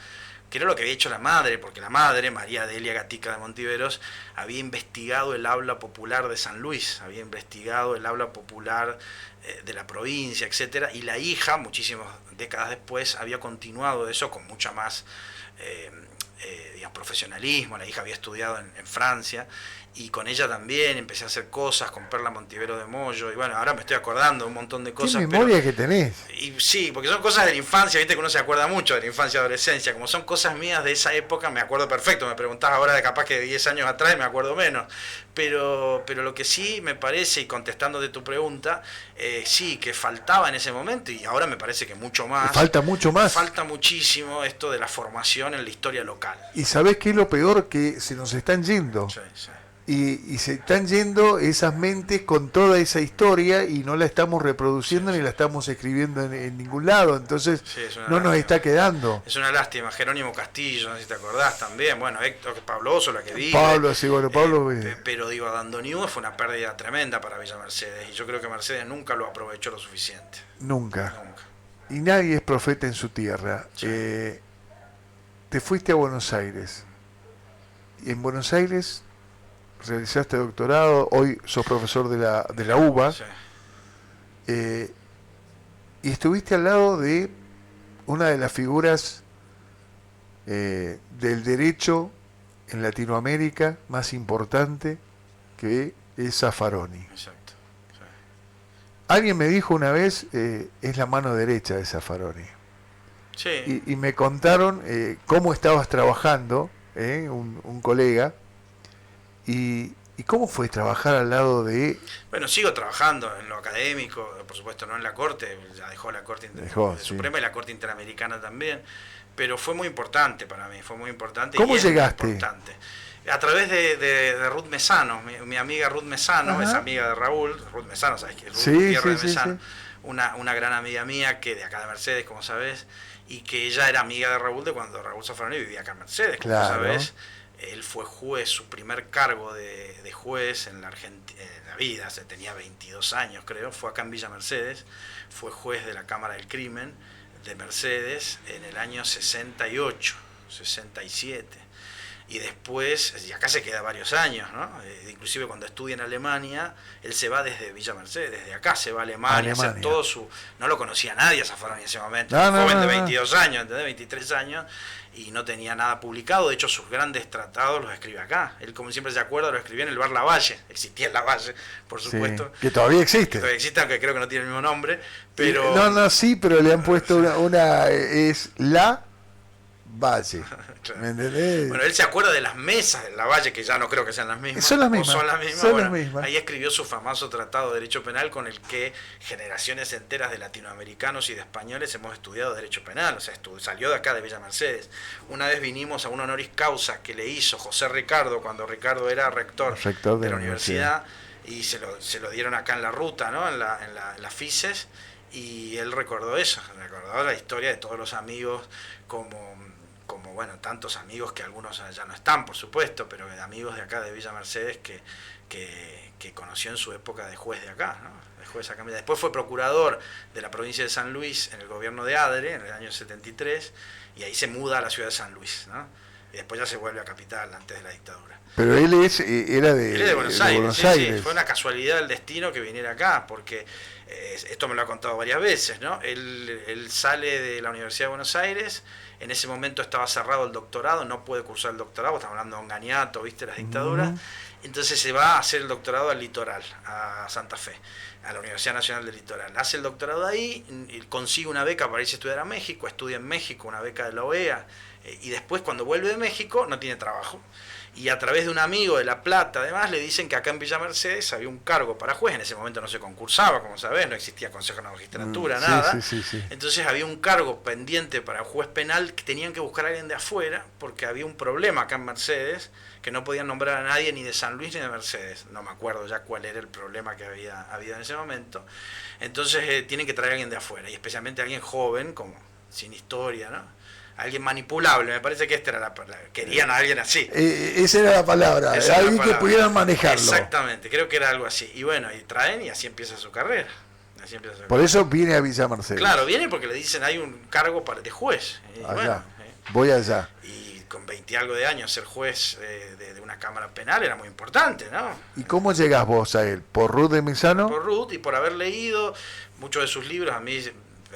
que era lo que había hecho la madre, porque la madre, María Delia Gatica de Montiveros, había investigado el habla popular de San Luis, había investigado el habla popular de la provincia, etcétera, y la hija, muchísimas décadas después, había continuado eso con mucha más profesionalismo. La hija había estudiado en Francia, y con ella también empecé a hacer cosas, con Perla Montivero de Moyo, y bueno, ahora me estoy acordando de un montón de cosas. ¿Qué memoria que tenés? Y sí, porque son cosas de la infancia, viste que uno se acuerda mucho de la infancia y adolescencia, como son cosas mías de esa época, me acuerdo perfecto. Me preguntás ahora de capaz que de 10 años atrás y me acuerdo menos, pero lo que sí me parece, y contestándote tu pregunta, sí, que faltaba en ese momento, y ahora me parece que mucho más. Falta mucho más. Falta muchísimo esto de la formación en la historia local. ¿Y sabés qué es lo peor? Que se nos están yendo. Sí, sí. Y se están yendo esas mentes con toda esa historia y no la estamos reproduciendo ni la estamos escribiendo en ningún lado. Entonces no nos está quedando. Es una lástima. Jerónimo Castillo, no sé si te acordás también. Bueno, Héctor Pablo Oso, la que vive. Pablo, sí, bueno, Pablo. Pero digo, Dando News fue una pérdida tremenda para Villa Mercedes. Y yo creo que Mercedes nunca lo aprovechó lo suficiente. Nunca. Y nadie es profeta en su tierra. Sí. Te fuiste a Buenos Aires. Y en Buenos Aires realizaste doctorado, hoy sos profesor de la UBA, sí. Y estuviste al lado de una de las figuras del derecho en Latinoamérica más importante, que es Zaffaroni. Exacto. Sí. Alguien me dijo una vez, es la mano derecha de Zaffaroni. Sí. Y me contaron cómo estabas trabajando, un colega. ¿Y cómo fue trabajar al lado de...? Bueno, sigo trabajando en lo académico, por supuesto no en la Corte, ya dejó la Corte Suprema y la Corte Interamericana también, pero fue muy importante para mí, fue muy importante. ¿Cómo llegaste? Importante. A través de Ruth Mesano, mi amiga Ruth Mesano, Ajá. es amiga de Raúl. Ruth Mesano, ¿sabes qué? Ruth Sí, Gutiérrez sí, de sí, Mesano, sí. una gran amiga mía que de acá de Mercedes, como sabes, y que ella era amiga de Raúl de cuando Raúl Zaffaroni vivía acá en Mercedes, como Claro. sabes. Él fue juez, su primer cargo de juez en en la vida, se tenía 22 años creo, fue acá en Villa Mercedes, fue juez de la Cámara del Crimen de Mercedes en el año 68, 67. Y después, y acá se queda varios años, ¿no? Inclusive cuando estudia en Alemania, él se va desde Villa Mercedes, desde acá se va a Alemania, a hacer Alemania. todo su... No lo conocía nadie a Zaffaroni en ese momento, No, un no, joven de no, no. 22 años, ¿entendés? 23 años, y no tenía nada publicado, de hecho sus grandes tratados los escribe acá. Él, como siempre se acuerda, los escribía en el bar Lavalle, existía el Lavalle, por Sí. supuesto, Que todavía que existe. todavía existe, aunque creo que no tiene el mismo nombre, pero... No, no, sí, pero le han puesto es la Valle. Claro. ¿Me entendés? Bueno, él se acuerda de las mesas de Lavalle, que ya no creo que sean las mismas. Son las mismas. O son las mismas. Son Bueno, las mismas. ahí escribió su famoso tratado de Derecho Penal con el que generaciones enteras de latinoamericanos y de españoles hemos estudiado Derecho Penal. O sea, salió de acá, de Villa Mercedes. Una vez vinimos a un honoris causa que le hizo José Ricardo cuando Ricardo era rector de la universidad y se lo dieron acá en la ruta, ¿no? En la FICES, y él recordó eso, recordó la historia de todos los amigos como bueno, tantos amigos que algunos ya no están, por supuesto, pero amigos de acá de Villa Mercedes que conoció en su época de juez de acá, ¿no? De juez acá. Después fue procurador de la provincia de San Luis en el gobierno de Adre, en el año 73, y ahí se muda a la ciudad de San Luis, ¿no? Y después ya se vuelve a Capital antes de la dictadura. Pero él era Él es de Buenos de Aires, Buenos sí, Aires. sí, fue una casualidad del destino que viniera acá, porque esto me lo ha contado varias veces, ¿no? Él sale de la Universidad de Buenos Aires, en ese momento estaba cerrado el doctorado, no puede cursar el doctorado, estamos hablando de Onganiato, ¿viste? Las dictaduras. Entonces se va a hacer el doctorado al Litoral, a Santa Fe, a la Universidad Nacional del Litoral. Hace el doctorado ahí, consigue una beca para irse a estudiar a México, estudia en México, una beca de la OEA, y después cuando vuelve de México no tiene trabajo. Y a través de un amigo de La Plata, además, le dicen que acá en Villa Mercedes había un cargo para juez. En ese momento no se concursaba, como sabés, no existía Consejo de Magistratura, nada. Sí. Entonces había un cargo pendiente para juez penal que tenían que buscar a alguien de afuera, porque había un problema acá en Mercedes, que no podían nombrar a nadie ni de San Luis ni de Mercedes. No me acuerdo ya cuál era el problema que había habido en ese momento. Entonces tienen que traer a alguien de afuera, y especialmente a alguien joven, como sin historia, ¿no? Alguien manipulable, me parece que esta era querían a alguien así. Esa era la palabra, Esa era la alguien que palabra. pudieran manejarlo. Exactamente, creo que era algo así. Y bueno, y traen y así empieza su carrera. Por eso viene a Villa Mercedes. Claro, viene porque le dicen hay un cargo de juez. Y allá, bueno, voy allá. y con 20 y algo de años ser juez de una cámara penal era muy importante, ¿no? ¿Y cómo llegás vos a él? ¿Por Ruth de Mesano? Por Ruth y por haber leído muchos de sus libros. A mí,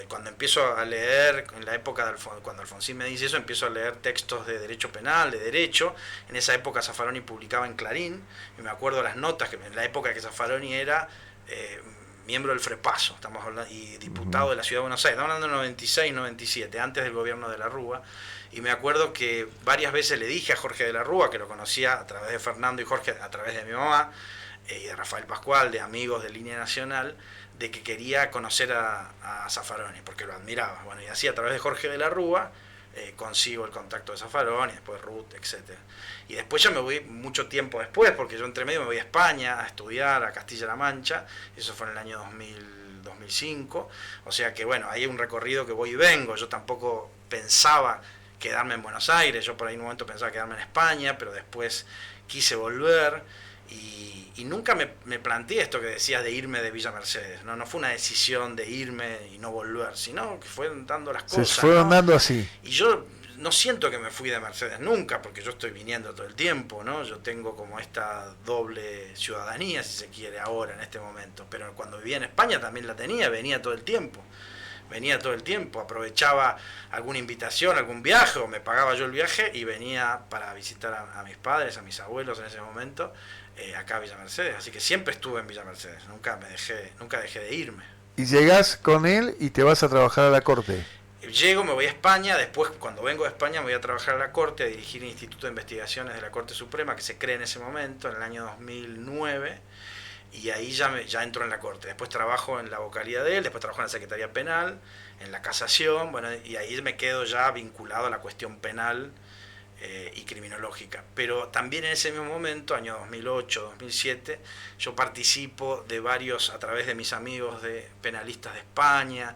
cuando empiezo a leer, en la época de cuando Alfonsín me dice eso, empiezo a leer textos de derecho penal, de derecho. En esa época Zaffaroni publicaba en Clarín, y me acuerdo las notas, que en la época que Zaffaroni era miembro del FREPASO, estamos hablando, y diputado de la Ciudad de Buenos Aires, estamos hablando de 96, 97, antes del gobierno de la Rúa. Y me acuerdo que varias veces le dije a Jorge de la Rúa, que lo conocía a través de Fernando y Jorge, a través de mi mamá, y de Rafael Pascual, de amigos de Línea Nacional, de que quería conocer a Zaffaroni, porque lo admiraba. Bueno, y así a través de Jorge de la Rúa consigo el contacto de Zaffaroni, después Ruth, etc. Y después ya me voy mucho tiempo después, porque yo entre medio me voy a España a estudiar, a Castilla-La Mancha, eso fue en el año 2005, o sea que bueno, hay un recorrido que voy y vengo. Yo tampoco pensaba quedarme en Buenos Aires, yo por ahí en un momento pensaba quedarme en España, pero después quise volver. Y nunca me planteé esto que decías de irme de Villa Mercedes. No fue una decisión de irme y no volver, sino que fueron dando las cosas. Se fueron dando así. Y yo no siento que me fui de Mercedes nunca, porque yo estoy viniendo todo el tiempo, ¿no? Yo tengo como esta doble ciudadanía, si se quiere, ahora, en este momento. Pero cuando vivía en España también la tenía, venía todo el tiempo. Aprovechaba alguna invitación, algún viaje, o me pagaba yo el viaje y venía para visitar a mis padres, a mis abuelos en ese momento, acá a Villa Mercedes. Así que siempre estuve en Villa Mercedes, nunca dejé de irme. Y llegás con él y te vas a trabajar a la corte. Llego, me voy a España, después cuando vengo de España me voy a trabajar a la Corte, a dirigir el Instituto de Investigaciones de la Corte Suprema, que se crea en ese momento, en el año 2009, y ahí ya entro en la Corte. Después trabajo en la vocalía de él, después trabajo en la Secretaría Penal, en la Casación, bueno, y ahí me quedo ya vinculado a la cuestión penal y criminológica. Pero también en ese mismo momento, año 2008, 2007, yo participo de varios, a través de mis amigos de penalistas de España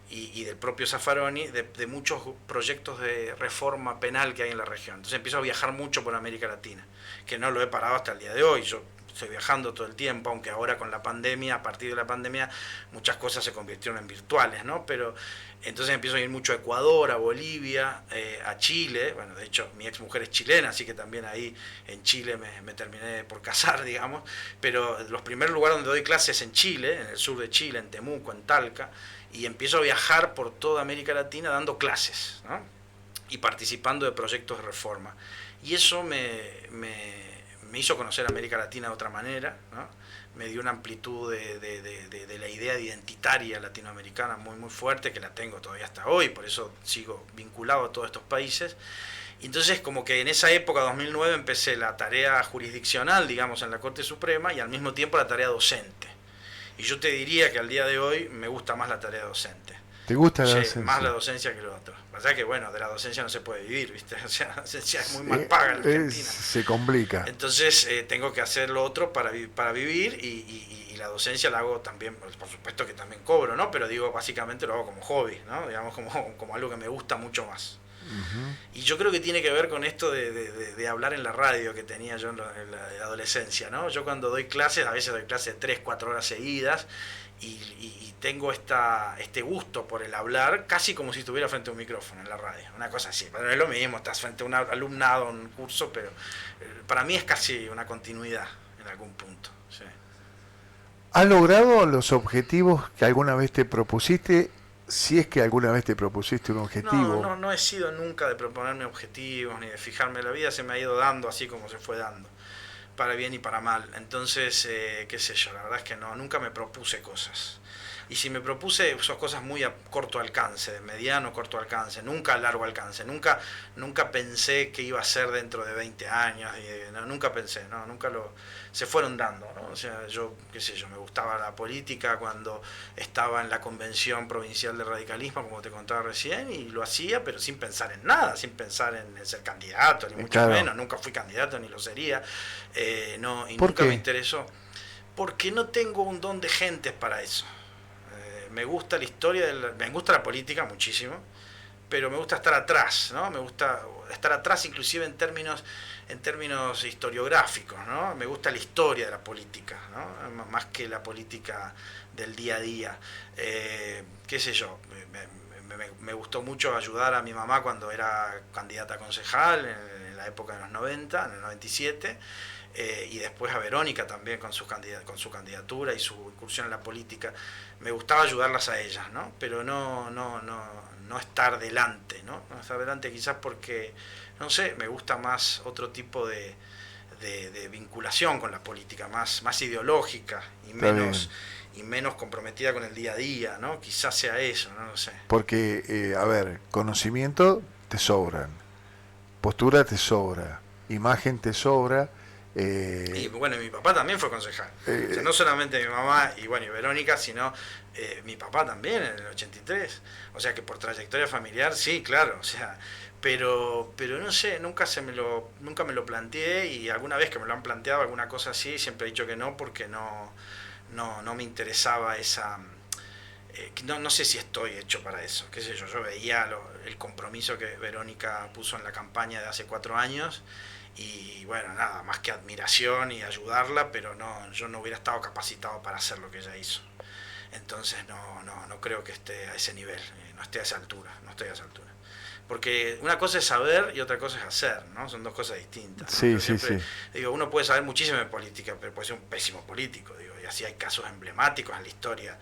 y del propio Zaffaroni, de muchos proyectos de reforma penal que hay en la región. Entonces empiezo a viajar mucho por América Latina, que no lo he parado hasta el día de hoy. Yo estoy viajando todo el tiempo, aunque ahora con la pandemia, a partir de la pandemia, muchas cosas se convirtieron en virtuales, ¿no? Pero entonces empiezo a ir mucho a Ecuador, a Bolivia, a Chile. Bueno, de hecho, mi ex mujer es chilena, así que también ahí en Chile me terminé por casar, digamos. Pero los primeros lugares donde doy clases es en Chile, en el sur de Chile, en Temuco, en Talca, y empiezo a viajar por toda América Latina dando clases, ¿no? Y participando de proyectos de reforma. Y eso me hizo conocer América Latina de otra manera, ¿no? Me dio una amplitud de la idea identitaria latinoamericana muy, muy fuerte, que la tengo todavía hasta hoy, por eso sigo vinculado a todos estos países. Y entonces, como que en esa época, 2009, empecé la tarea jurisdiccional, digamos, en la Corte Suprema, y al mismo tiempo la tarea docente. Y yo te diría que al día de hoy me gusta más la tarea docente. ¿Te gusta la Sí, docencia? más la docencia que lo otro. Pasa que, bueno, de la docencia no se puede vivir, ¿viste? O sea, la docencia es muy mal paga en Argentina. Se complica. Entonces, tengo que hacer lo otro para vivir y la docencia la hago también, por supuesto que también cobro, ¿no? Pero digo, básicamente lo hago como hobby, ¿no? Digamos, como algo que me gusta mucho más. Y yo creo que tiene que ver con esto de hablar en la radio que tenía yo en la adolescencia, ¿no? Yo cuando doy clases, a veces doy clases de 3, 4 horas seguidas, y tengo este gusto por el hablar, casi como si estuviera frente a un micrófono en la radio, una cosa así. Pero es lo mismo, estás frente a un alumnado, un curso, pero para mí es casi una continuidad en algún punto. Sí. ¿Has logrado los objetivos que alguna vez te propusiste? Si es que alguna vez te propusiste un objetivo. No he sido nunca de proponerme objetivos ni de fijarme. La vida se me ha ido dando así como se fue dando, para bien y para mal. Entonces, qué sé yo, la verdad es que nunca me propuse cosas. Y si me propuse, son cosas muy a corto alcance, de mediano corto alcance, nunca a largo alcance. Nunca pensé que iba a ser dentro de 20 años, nunca pensé, se fueron dando, ¿no? O sea, yo, qué sé yo, me gustaba la política cuando estaba en la convención provincial de radicalismo, como te contaba recién, y lo hacía, pero sin pensar en nada, sin pensar en ser candidato, ni mucho menos. Nunca fui candidato, ni lo sería, y nunca me interesó. Porque no tengo un don de gentes para eso. Me gusta la historia, me gusta la política muchísimo, pero me gusta estar atrás, ¿no? Me gusta estar atrás inclusive en términos historiográficos, ¿no? Me gusta la historia de la política, ¿no? Más que la política del día a día. Qué sé yo, me gustó mucho ayudar a mi mamá cuando era candidata a concejal en la época de los 90, en el 97. Y después a Verónica también con su candidatura y su incursión en la política. Me gustaba ayudarlas a ellas, ¿no? Pero no estar delante, ¿no? No estar delante quizás porque, no sé, me gusta más otro tipo de vinculación con la política, más ideológica y menos comprometida con el día a día, ¿no? Quizás sea eso, no lo sé. Porque, a ver, conocimiento te sobran, postura te sobra, imagen te sobra. Y bueno, mi papá también fue concejal. O sea, no solamente mi mamá y Verónica, sino mi papá también en el 83. O sea que por trayectoria familiar, sí, claro. O sea, pero no sé, nunca me lo planteé, y alguna vez que me lo han planteado, alguna cosa así, siempre he dicho que no, porque no me interesaba esa... no sé si estoy hecho para eso, qué sé yo veía el compromiso que Verónica puso en la campaña de hace 4 años, y bueno, nada más que admiración y ayudarla, pero yo no hubiera estado capacitado para hacer lo que ella hizo. Entonces no creo que esté a ese nivel, no estoy a esa altura. Porque una cosa es saber y otra cosa es hacer, ¿no? Son dos cosas distintas, ¿no? Sí. Digo, uno puede saber muchísimo de política, pero puede ser un pésimo político, digo, y así hay casos emblemáticos en la historia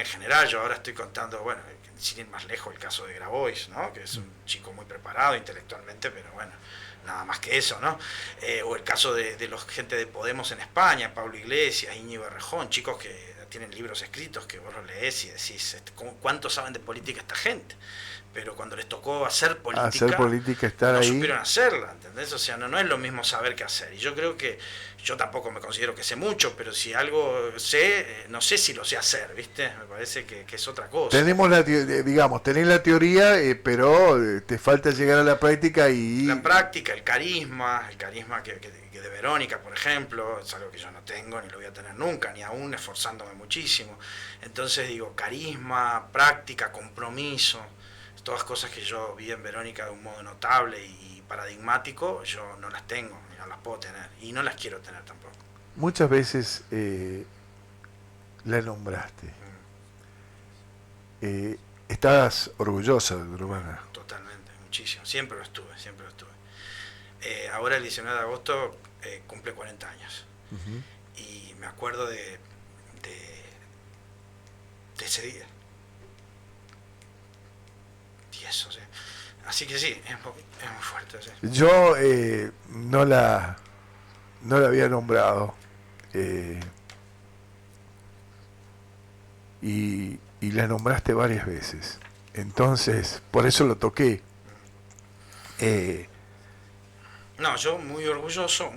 en general. Yo ahora estoy contando, bueno, sin ir más lejos, el caso de Grabois, ¿no? Que es un chico muy preparado intelectualmente, pero bueno, nada más que eso, ¿no? O el caso de los gente de Podemos en España, Pablo Iglesias, Íñigo Errejón, chicos que tienen libros escritos que vos los lees y decís, ¿cuánto saben de política esta gente? Pero cuando les tocó hacer política estar no ahí, supieron hacerla, ¿entendés? O sea, no es lo mismo saber que hacer. Y yo creo que, yo tampoco me considero que sé mucho, pero si algo sé, no sé si lo sé hacer, ¿viste? Me parece que es otra cosa. tenemos tenés la teoría, pero te falta llegar a la práctica y... La práctica, el carisma que de Verónica, por ejemplo, es algo que yo no tengo, ni lo voy a tener nunca, ni aún esforzándome muchísimo. Entonces digo, carisma, práctica, compromiso, todas cosas que yo vi en Verónica de un modo notable y paradigmático, yo no las tengo, ni no las puedo tener, y no las quiero tener tampoco. Muchas veces la nombraste. ¿Estás orgullosa de tu hermana? Totalmente, muchísimo, siempre lo estuve. Ahora el 19 de agosto cumple 40 años. Uh-huh. Y me acuerdo de ese día. Y eso, sí. Así que sí, es muy fuerte. Sí. Yo no la había nombrado. Y la nombraste varias veces. Entonces, por eso lo toqué. No, yo muy orgulloso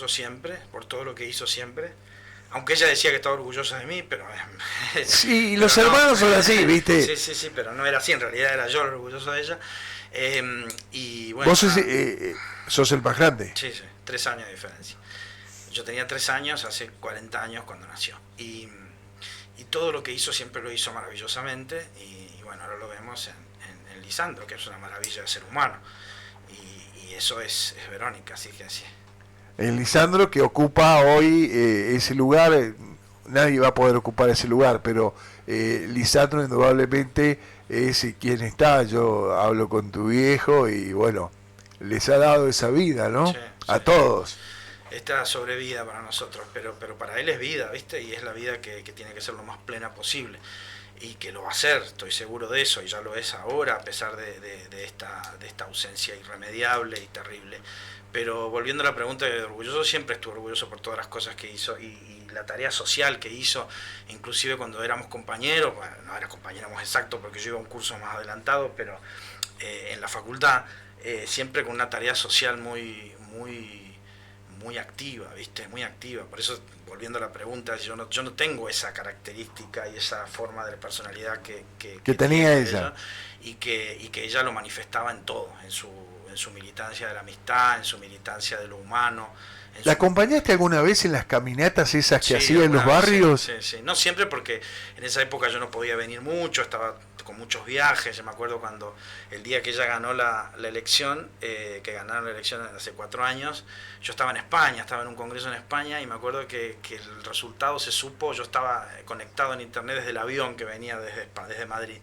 siempre, por todo lo que hizo siempre. Aunque ella decía que estaba orgullosa de mí, pero... Sí, los hermanos son así, ¿viste? Sí, pero no era así, en realidad era yo el orgulloso de ella. Y bueno... Vos sos el más grande. Sí, 3 años de diferencia. Yo tenía 3 años, hace 40 años cuando nació. Y todo lo que hizo siempre lo hizo maravillosamente. Y bueno, ahora lo vemos en Lisandro, que es una maravilla de ser humano. Y eso es Verónica, así que así. El Lisandro que ocupa hoy ese lugar, nadie va a poder ocupar ese lugar, pero Lisandro indudablemente es quien está. Yo hablo con tu viejo y bueno, les ha dado esa vida, ¿no? Sí, a sí. todos. Esta sobrevida para nosotros, pero para él es vida, ¿viste? Y es la vida que tiene que ser lo más plena posible. Y que lo va a hacer, estoy seguro de eso, y ya lo es ahora, a pesar de esta ausencia irremediable y terrible. Pero volviendo a la pregunta de orgulloso, siempre estuve orgulloso por todas las cosas que hizo y la tarea social que hizo, inclusive cuando éramos compañeros, bueno, no éramos exactos porque yo iba a un curso más adelantado, pero en la facultad, siempre con una tarea social muy activa, ¿viste? Muy activa. Por eso, volviendo a la pregunta, yo no tengo esa característica y esa forma de personalidad que tenía ella. Y que ella lo manifestaba en todo, en su militancia de la amistad, en su militancia de lo humano. ¿La acompañaste alguna vez en las caminatas esas que sí, hacía en los barrios? Sí. No siempre, porque en esa época yo no podía venir mucho, estaba con muchos viajes. Yo me acuerdo cuando el día que ella ganó la elección, que ganaron la elección hace 4 años, yo estaba en España, estaba en un congreso en España, y me acuerdo que el resultado se supo, yo estaba conectado en internet desde el avión que venía desde Madrid,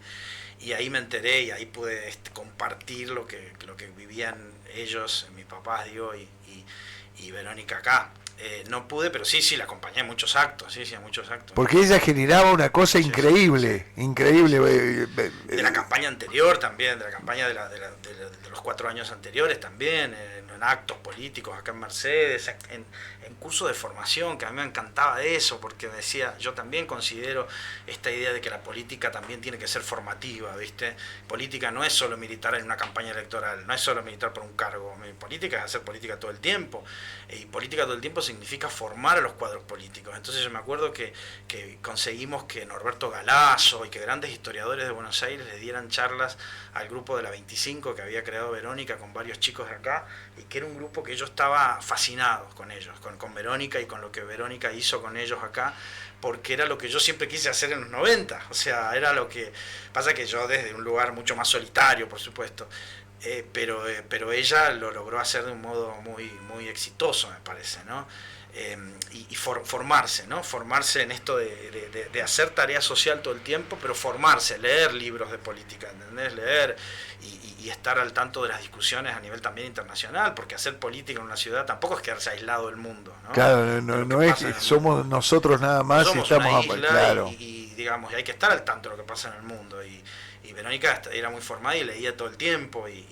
y ahí me enteré y ahí pude compartir lo que vivían ellos, mis papás, digo, y Verónica acá. No pude, pero sí, la acompañé en muchos actos, a muchos actos. Porque ella generaba una cosa increíble. De la campaña anterior también, de la campaña de los 4 años anteriores también, en actos políticos acá en Mercedes, en cursos de formación, que a mí me encantaba eso, porque me decía, yo también considero esta idea de que la política también tiene que ser formativa, ¿viste? Política no es solo militar en una campaña electoral, no es solo militar por un cargo, política es hacer política todo el tiempo, y política todo el tiempo significa formar a los cuadros políticos. Entonces yo me acuerdo que conseguimos que Norberto Galazo y que grandes historiadores de Buenos Aires le dieran charlas al grupo de la 25 que había creado Verónica con varios chicos de acá, y que era un grupo que yo estaba fascinado con ellos, con Verónica y con lo que Verónica hizo con ellos acá, porque era lo que yo siempre quise hacer en los 90, o sea, era lo que pasa, que yo desde un lugar mucho más solitario, por supuesto, pero ella lo logró hacer de un modo muy exitoso, me parece, ¿no? Y formarse, ¿no? Formarse en esto de hacer tarea social todo el tiempo, pero formarse, leer libros de política, ¿entendés? Leer y estar al tanto de las discusiones a nivel también internacional, porque hacer política en una ciudad tampoco es quedarse aislado del mundo, ¿no? Claro, no es que somos nosotros nada más, somos y estamos una isla, claro. y digamos, hay que estar al tanto de lo que pasa en el mundo, y Verónica era muy formada y leía todo el tiempo, y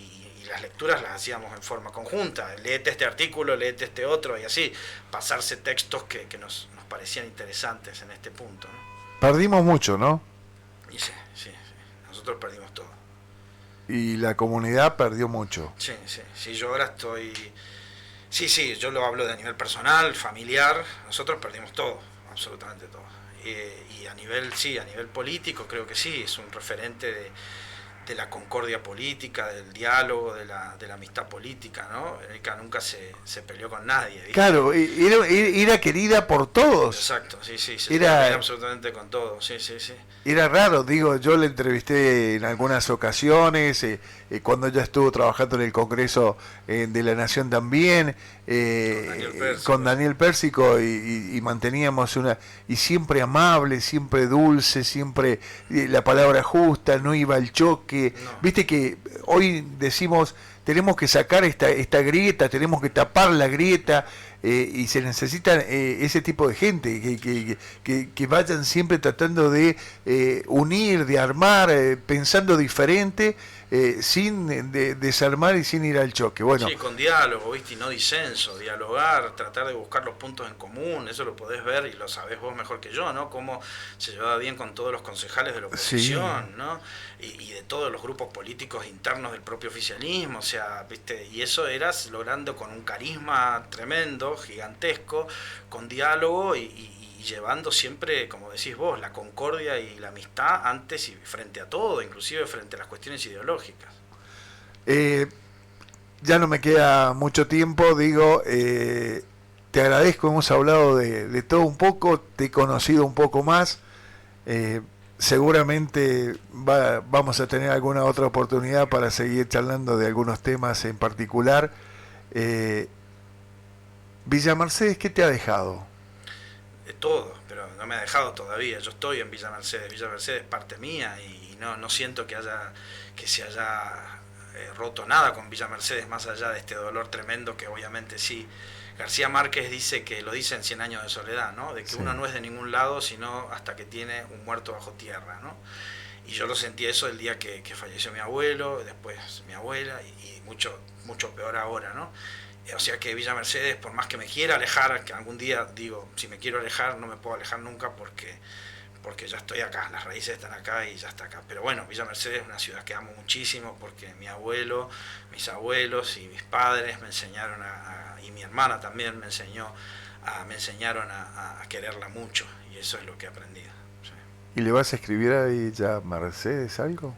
las lecturas las hacíamos en forma conjunta, léete este artículo, léete este otro, y así pasarse textos que nos parecían interesantes en este punto, ¿no? Perdimos mucho, ¿no? Y sí, sí, sí, nosotros perdimos todo. Y la comunidad perdió mucho. Sí, sí, sí, yo ahora estoy... Sí, sí, yo lo hablo de nivel personal, familiar, nosotros perdimos todo, absolutamente todo. Y a nivel, sí, a nivel político creo que sí, es un referente de la concordia política, del diálogo, de la amistad política, ¿no? Erika nunca se peleó con nadie, ¿viste? Claro, era querida por todos. Exacto, sí, sí, se llevaba bien Era, absolutamente con todo, sí, sí, sí. era raro, digo, yo le entrevisté en algunas ocasiones, cuando ella estuvo trabajando en el Congreso de la Nación también, Con Daniel con Pérsico, sí. Daniel Pérsico, y manteníamos y siempre amable, siempre dulce, siempre la palabra justa, no iba al choque. No, Viste que hoy decimos, tenemos que sacar esta grieta, tenemos que tapar la grieta, y se necesita ese tipo de gente que vayan siempre tratando de unir, de armar, pensando diferente, sin desarmar y sin ir al choque. Bueno, sí, con diálogo, ¿viste? Y no disenso, dialogar, tratar de buscar los puntos en común, eso lo podés ver y lo sabés vos mejor que yo, ¿no? Cómo se llevaba bien con todos los concejales de la sí. oposición, ¿no? Y de todos los grupos políticos internos del propio oficialismo, o sea, ¿viste? Y eso eras logrando con un carisma tremendo, gigantesco, con diálogo y llevando siempre, como decís vos, la concordia y la amistad antes y frente a todo, inclusive frente a las cuestiones ideológicas. Eh, ya no me queda mucho tiempo, digo, te agradezco, hemos hablado de todo un poco, te he conocido un poco más, eh, seguramente vamos a tener alguna otra oportunidad para seguir charlando de algunos temas en particular. Eh, Villa Mercedes, ¿qué te ha dejado? De todo, pero no me ha dejado todavía. Yo estoy en Villa Mercedes es parte mía y no siento que se haya roto nada con Villa Mercedes más allá de este dolor tremendo que obviamente sí. García Márquez dice que lo dice en Cien años de soledad, ¿no? De que Sí. uno no es de ningún lado sino hasta que tiene un muerto bajo tierra, ¿no? Y yo lo sentí eso el día que falleció mi abuelo, después mi abuela y mucho, mucho peor ahora, ¿no? O sea que Villa Mercedes, por más que me quiera alejar, que algún día digo, si me quiero alejar, no me puedo alejar nunca porque ya estoy acá, las raíces están acá y ya está acá. Pero bueno, Villa Mercedes es una ciudad que amo muchísimo porque mi abuelo, mis abuelos y mis padres me enseñaron y mi hermana también me enseñaron a quererla mucho y eso es lo que he aprendido. Sí. ¿Y le vas a escribir a Villa Mercedes algo?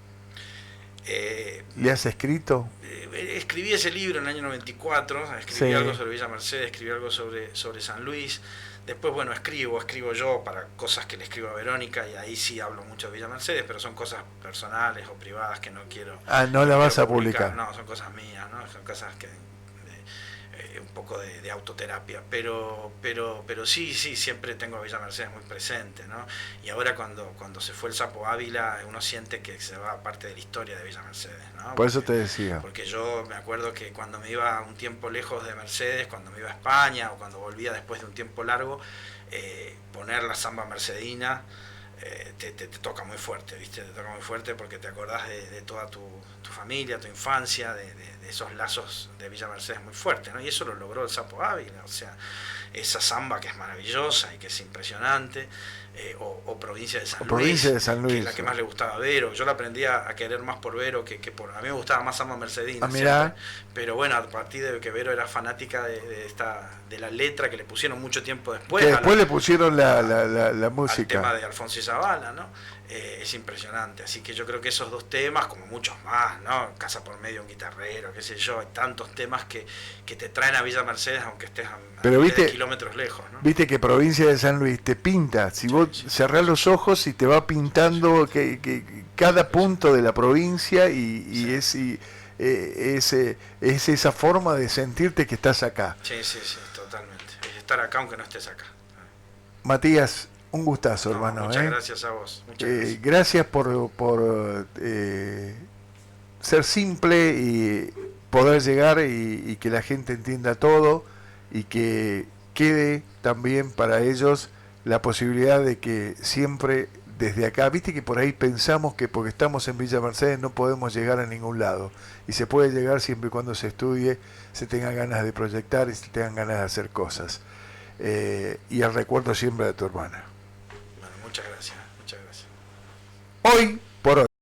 Eh, ¿Le has escrito? Escribí ese libro en el año 94, escribí Sí. algo sobre Villa Mercedes, escribí algo sobre San Luis. Después, bueno, escribo yo para cosas que le escribo a Verónica y ahí sí hablo mucho de Villa Mercedes, pero son cosas personales o privadas que no quiero, Ah, no la no vas quiero a publicar. No, son cosas mías, ¿no? Son cosas que un poco de autoterapia, pero sí, sí, siempre tengo a Villa Mercedes muy presente, ¿no? Y ahora cuando se fue el Sapo Ávila, uno siente que se va parte de la historia de Villa Mercedes, ¿no? Por eso te decía. Porque yo me acuerdo que cuando me iba un tiempo lejos de Mercedes, cuando me iba a España o cuando volvía después de un tiempo largo, poner la samba mercedina te toca muy fuerte, ¿viste? Te toca muy fuerte porque te acordás de toda tu familia, tu infancia, de esos lazos de Villa Mercedes muy fuertes, ¿no? Y eso lo logró el Sapo Ávila, o sea, esa samba que es maravillosa y que es impresionante, o Provincia de San Luis, Provincia de San Luis, que es la que más le gustaba a Vero. Yo la aprendí a querer más por Vero que por... A mí me gustaba más samba mercedina, mirá. pero bueno, a partir de que Vero era fanática de la letra que le pusieron mucho tiempo después, Que después le pusieron la al tema música. de Alfonso y Zavala, ¿no? Es impresionante. Así que yo creo que esos dos temas, como muchos más, ¿no? Casa por medio, un guitarrero, qué sé yo, hay tantos temas que te traen a Villa Mercedes aunque estés a Pero miles de viste, kilómetros lejos, ¿no? viste que Provincia de San Luis te pinta. Si vos Sí, sí, cerrás los ojos y te va pintando que cada punto de la provincia y sí. es esa forma de sentirte que estás acá. Sí, sí, sí, totalmente. Es estar acá aunque no estés acá. Matías, un gustazo, No, hermano. muchas gracias a vos. Muchas gracias. Gracias por ser simple y poder llegar y que la gente entienda todo y que quede también para ellos la posibilidad de que siempre desde acá, viste que por ahí pensamos que porque estamos en Villa Mercedes no podemos llegar a ningún lado y se puede llegar siempre y cuando se estudie, se tengan ganas de proyectar y se tengan ganas de hacer cosas. Y el recuerdo siempre de tu hermana. Bueno, muchas gracias. Hoy